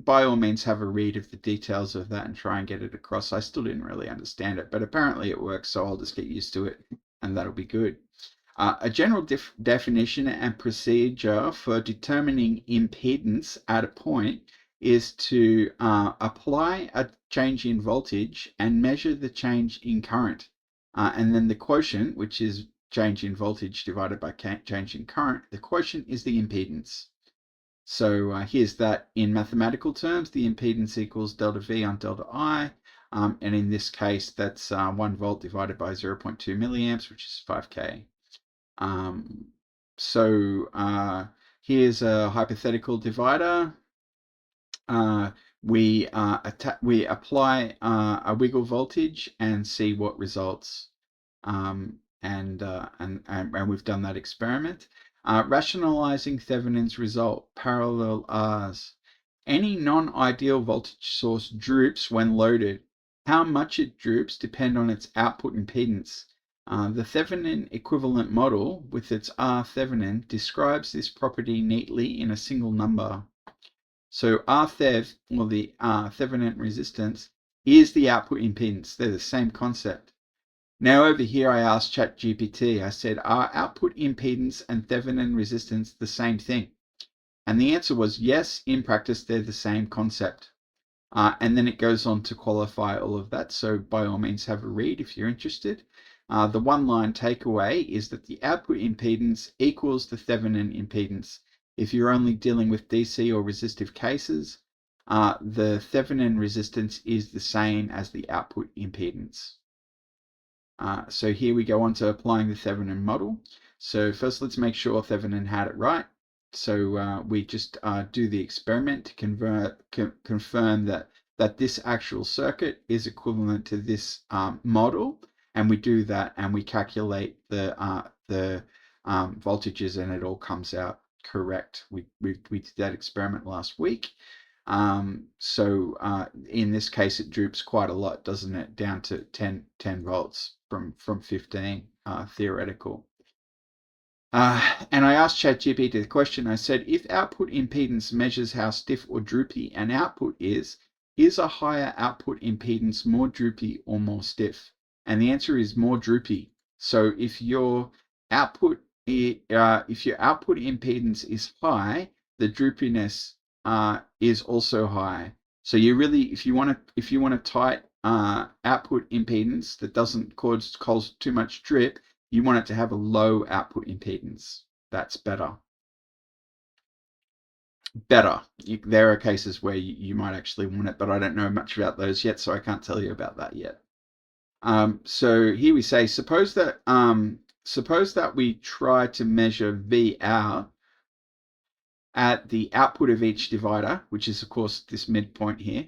by all means, have a read of the details of that and try and get it across. I still didn't really understand it, but apparently it works, so I'll just get used to it, and that'll be good. A general definition and procedure for determining impedance at a point is to apply a change in voltage and measure the change in current. And then the quotient, which is change in voltage divided by change in current, the quotient is the impedance. So here's that in mathematical terms. The impedance equals delta V on delta I. And in this case, that's 1 volt divided by 0.2 milliamps, which is 5K. So here's a hypothetical divider. We apply a wiggle voltage and see what results. And we've done that experiment. Rationalizing Thevenin's result, parallel R's. Any non-ideal voltage source droops when loaded. How much it droops depends on its output impedance. The Thevenin equivalent model with its R Thevenin describes this property neatly in a single number. So Rthev, or the Thevenin resistance, is the output impedance. They're the same concept. Now over here I asked ChatGPT, I said, are output impedance and Thevenin resistance the same thing? And the answer was yes, in practice they're the same concept. And then it goes on to qualify all of that, so by all means have a read if you're interested. The one-line takeaway is that the output impedance equals the Thevenin impedance. If you're only dealing with DC or resistive cases, the Thevenin resistance is the same as the output impedance. So here we go on to applying the Thevenin model. So first let's make sure Thevenin had it right. So we just do the experiment to confirm that this actual circuit is equivalent to this model, and we do that and we calculate the voltages, and it all comes out correct. We did that experiment last week. So in this case, it droops quite a lot, doesn't it? Down to 10 volts from 15 theoretical. And I asked ChatGPT the question. I said, if output impedance measures how stiff or droopy an output is a higher output impedance more droopy or more stiff? And the answer is more droopy. So if your output impedance is high, the droopiness is also high. So you really, if you want a tight output impedance that doesn't cause too much drip, you want it to have a low output impedance. That's better. There are cases where you might actually want it, but I don't know much about those yet, so I can't tell you about that yet. So here we say, suppose that we try to measure V out at the output of each divider, which is of course this midpoint here.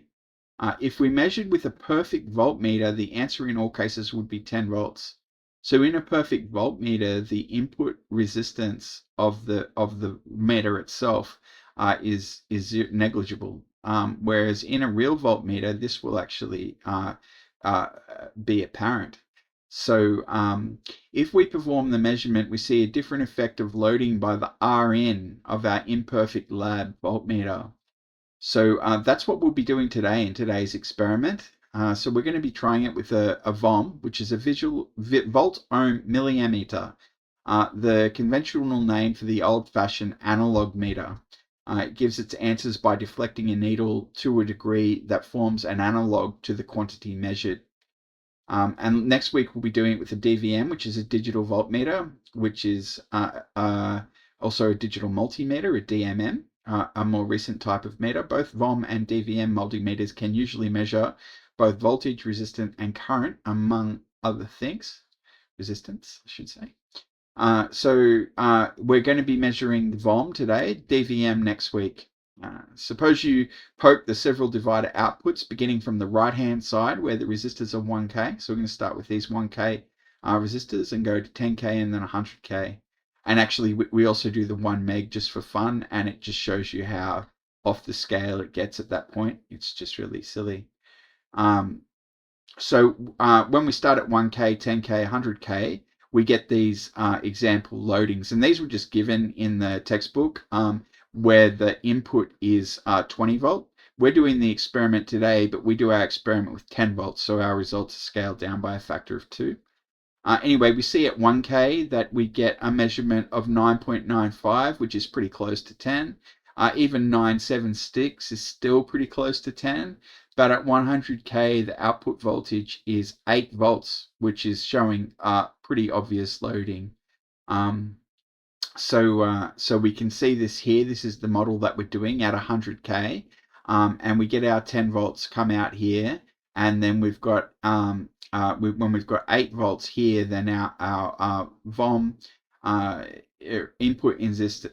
If we measured with a perfect voltmeter, the answer in all cases would be 10 volts. So in a perfect voltmeter, the input resistance of the meter itself is negligible. Whereas in a real voltmeter, this will actually be apparent. So if we perform the measurement, we see a different effect of loading by the Rn of our imperfect lab voltmeter. So that's what we'll be doing today in today's experiment. So we're going to be trying it with a VOM, which is a volt-ohm milliammeter, the conventional name for the old-fashioned analog meter. It gives its answers by deflecting a needle to a degree that forms an analog to the quantity measured. And next week we'll be doing it with a DVM, which is a digital voltmeter, which is also a digital multimeter, a DMM. A more recent type of meter. Both VOM and DVM multimeters can usually measure both voltage, resistance, and current, among other things. Resistance, I should say. So we're going to be measuring the VOM today, DVM next week. Suppose you poke the several divider outputs beginning from the right-hand side where the resistors are 1K. So we're going to start with these 1K resistors and go to 10K and then 100K. And actually, we also do the 1 meg just for fun, and it just shows you how off the scale it gets at that point. It's just really silly. So when we start at 1K, 10K, 100K, we get these example loadings. And these were just given in the textbook where the input is 20 volt. We're doing the experiment today, but we do our experiment with 10 volts, so our results are scaled down by a factor of 2. Anyway, we see at 1K that we get a measurement of 9.95, which is pretty close to 10. Even 9.76 is still pretty close to 10. But at 100K, the output voltage is 8 volts, which is showing pretty obvious loading. So we can see this here. This is the model that we're doing at 100K. And we get our 10 volts come out here. And then we've got when we've got 8 volts here, then our VOM input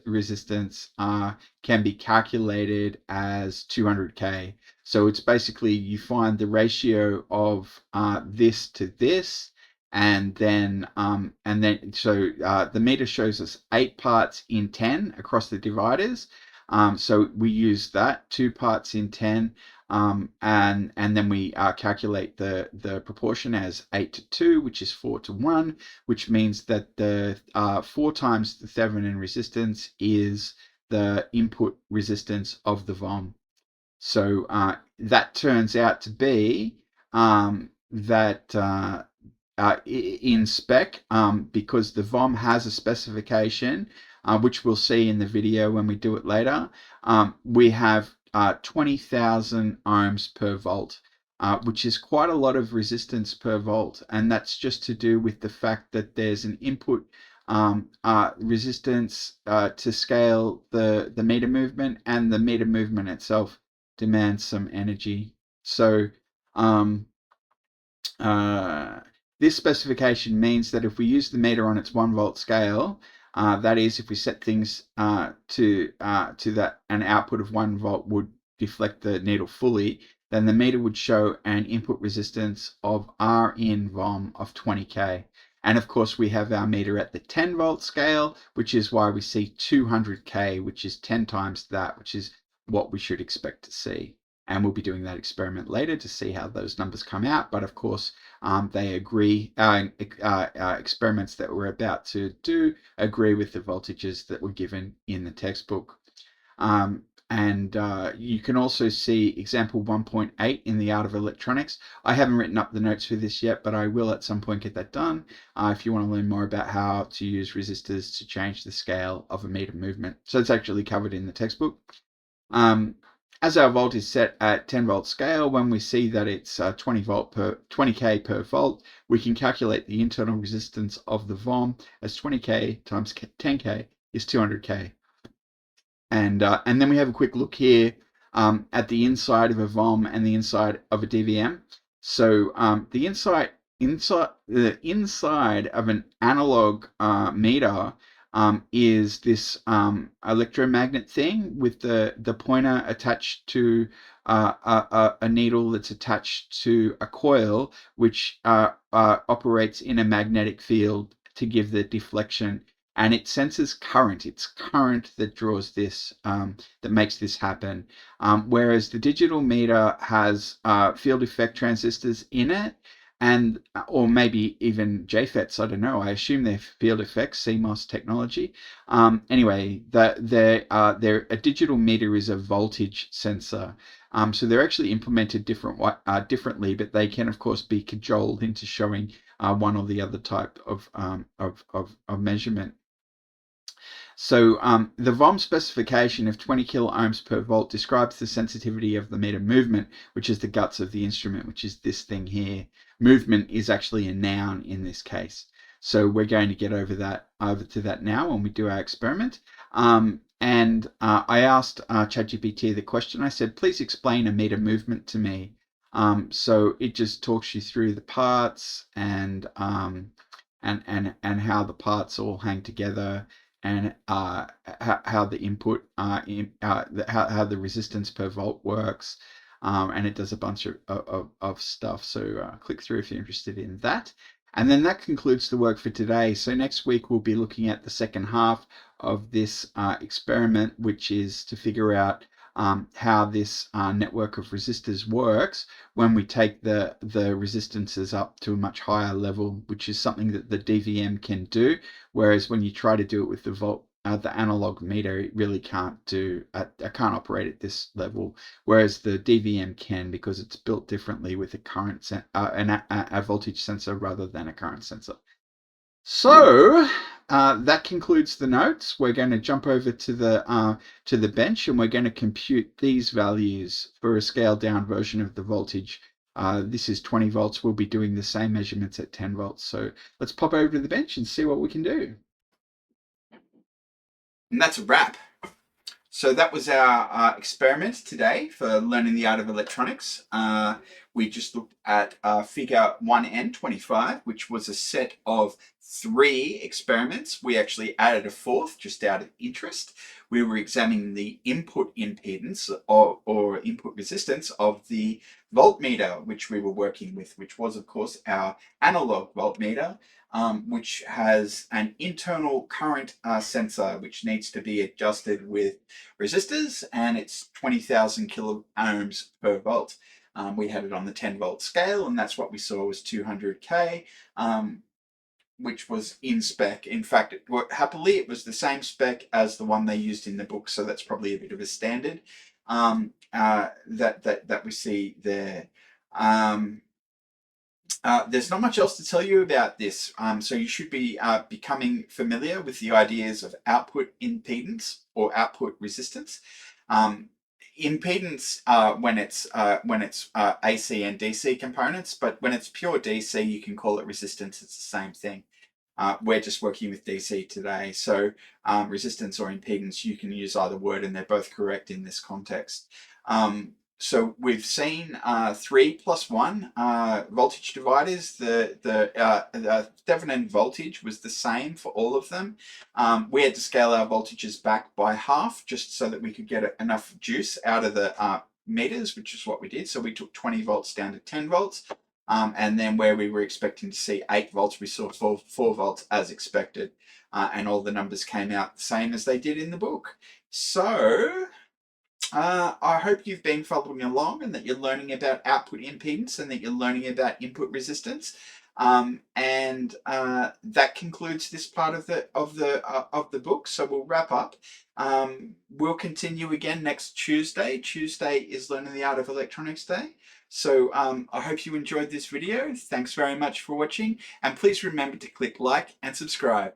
resistance can be calculated as 200K. So it's basically you find the ratio of this to this, and then the meter shows us 8 parts in 10 across the dividers. So we use that 2 parts in 10. And then we calculate the proportion as 8 to 2, which is 4 to 1, which means that the 4 times the Thevenin resistance is the input resistance of the VOM. So that turns out to be that in spec, because the VOM has a specification, which we'll see in the video when we do it later, we have 20,000 ohms per volt, which is quite a lot of resistance per volt. And that's just to do with the fact that there's an input resistance to scale the meter movement, and the meter movement itself demands some energy. So this specification means that if we use the meter on its 1 volt scale, that is, if we set things to that an output of 1 volt would deflect the needle fully, then the meter would show an input resistance of R in VOM of 20k. And of course, we have our meter at the 10 volt scale, which is why we see 200k, which is 10 times that, which is what we should expect to see. And we'll be doing that experiment later to see how those numbers come out. But of course, they agree, experiments that we're about to do agree with the voltages that were given in the textbook. And you can also see example 1.8 in the Art of Electronics. I haven't written up the notes for this yet, but I will at some point get that done if you want to learn more about how to use resistors to change the scale of a meter movement. So it's actually covered in the textbook. As our volt is set at 10 volt scale, when we see that it's 20k per volt, we can calculate the internal resistance of the VOM as 20k times 10k is 200k. And then we have a quick look here at the inside of a VOM and the inside of a DVM. So the inside of an analog meter is this electromagnet thing with the pointer attached to a needle that's attached to a coil, which operates in a magnetic field to give the deflection. And it senses current. It's current that draws this, that makes this happen. Whereas the digital meter has field effect transistors in it, and or maybe even JFETs. I don't know. I assume they're field effects, CMOS technology. Anyway, a digital meter is a voltage sensor. So they're actually implemented differently, but they can, of course, be cajoled into showing one or the other type of measurement. So the VOM specification of 20 kilo ohms per volt describes the sensitivity of the meter movement, which is the guts of the instrument, which is this thing here. Movement is actually a noun in this case. So we're going to get over to that now when we do our experiment. And I asked ChatGPT the question. I said, please explain a meter movement to me. So it just talks you through the parts and how the parts all hang together, and how the input, how the resistance per volt works, and it does a bunch of stuff. So click through if you're interested in that. And then that concludes the work for today. So next week we'll be looking at the second half of this experiment, which is to figure out how this network of resistors works when we take the resistances up to a much higher level, which is something that the DVM can do, whereas when you try to do it with the analog meter, it really can't can't operate at this level, whereas the DVM can, because it's built differently with a voltage sensor rather than a current sensor. So that concludes the notes. We're going to jump over to the bench, and we're going to compute these values for a scaled down version of the voltage. This is 20 volts. We'll be doing the same measurements at 10 volts. So let's pop over to the bench and see what we can do. And that's a wrap. So that was our experiment today for learning the art of electronics. We just looked at Fig-1N.25, which was a set of 3 experiments. We actually added a 4th just out of interest. We were examining the input impedance or input resistance of the voltmeter, which we were working with, which was, of course, our analog voltmeter, which has an internal current sensor, which needs to be adjusted with resistors, and it's 20,000 kilo ohms per volt. We had it on the 10 volt scale, and that's what we saw was 200k, which was in spec. In fact, happily, it was the same spec as the one they used in the book, so that's probably a bit of a standard that we see there. There's not much else to tell you about this, so you should be becoming familiar with the ideas of output impedance or output resistance. Impedance when it's AC and DC components, but when it's pure DC, you can call it resistance. It's the same thing. We're just working with DC today. So resistance or impedance, you can use either word and they're both correct in this context. So we've seen 3 plus 1 voltage dividers. The Thevenin voltage was the same for all of them. We had to scale our voltages back by half just so that we could get enough juice out of the meters, which is what we did. So we took 20 volts down to 10 volts. And then where we were expecting to see 8 volts, we saw 4 volts as expected. And all the numbers came out the same as they did in the book. So I hope you've been following along and that you're learning about output impedance and that you're learning about input resistance. That concludes this part of the book. So we'll wrap up. We'll continue again next Tuesday. Tuesday is Learning the Art of Electronics Day. So I hope you enjoyed this video. Thanks very much for watching, and please remember to click like and subscribe.